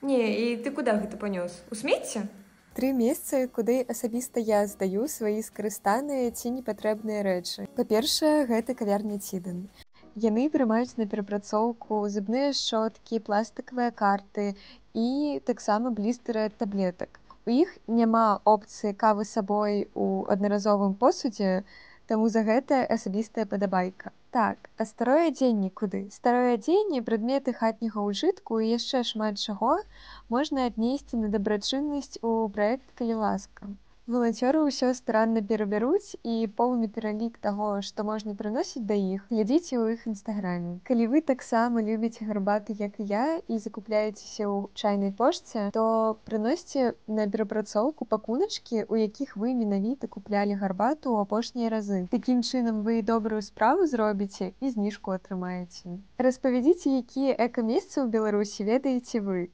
Не, і ты куды гэта панёс? У смецце? 3 месцы, куды асабіста я здаю свае скарыстаныя ці непатрэбныя рэчы. Па-першае, гэта кавярня Цідэн. Яны прымаюць на перапрацоўку зубныя шчоткі, пластыкавыя карты і таксама блістэры ад таблетак. У іх няма опцыі кавы з сабой у аднаразовым посудзе, таму за гэта асабістая падабайка. Так, а старое адзенне куды? Старое адзенне, прадметы хатняга ўжытку і яшчэ шмат чаго можна аднесці на дабрачыннасць у праект «Калі ласка». Валанцёры ўсё старанна перабяруць, і поўны пералік таго, што можна прыносіць да іх, глядзіце ў іх інстаграме. Калі вы таксама любіце гарбаты, як і я, і закупляецеся ў чайнай пошце, то прыносьце на перапрацоўку пакуначкі, у якіх вы менавіта куплялі гарбату ў апошнія разы. Такім чынам вы добрую справу зробіце і зніжку атрымаеце. Распавядзіце, якія эка-месцы ў Беларусі ведаеце вы.